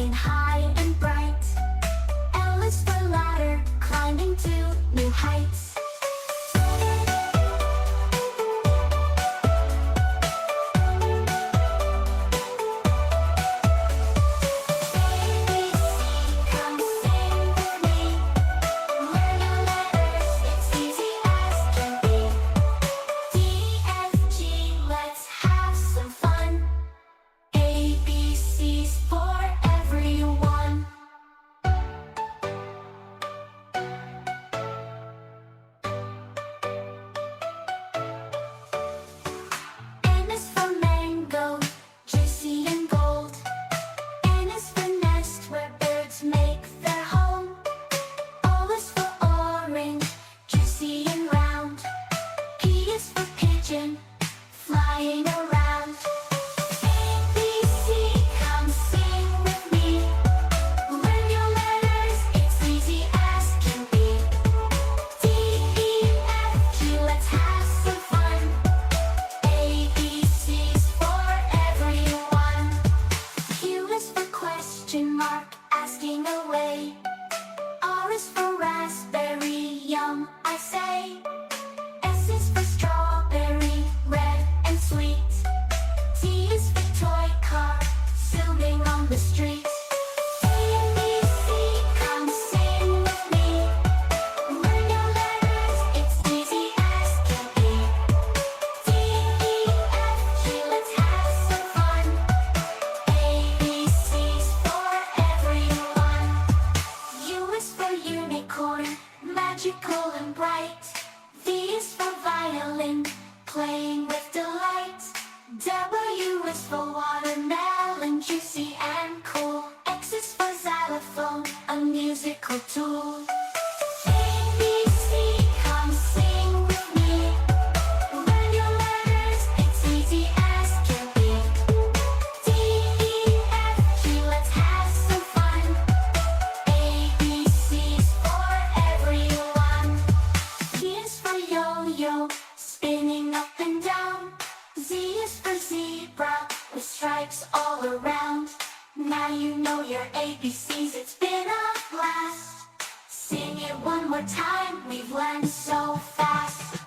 flying high and bright. L is for ladder, climbing to new heights. Flying around. ABC, come sing with me. Learn your letters, it's easy as can be. D, E, F, G, let's have some fun. ABC's for everyone. Q is for question mark, asking away. R is for raspberry, yum, I say. S is for strawberry, red and sweet. T is for toy car, zooming on the street. ABC, come sing with me. Learn your letters, it's easy as can be. D, E, F, G, let's have some fun. ABC's for everyone. U is for unicorn, magical and bright. V is for violin, playing with delight. W is for watermelon, juicy and cool. X is for xylophone, a musical tool. ABC, come sing with me. Learn your letters, it's easy as can be. D, E, F, G, let's have some fun. ABC's for everyone. P is for yo-yo, spinning up and down. Z is for zebra, with stripes all around. Now you know your ABCs, it's been a blast. Sing it one more time, we've learned so fast.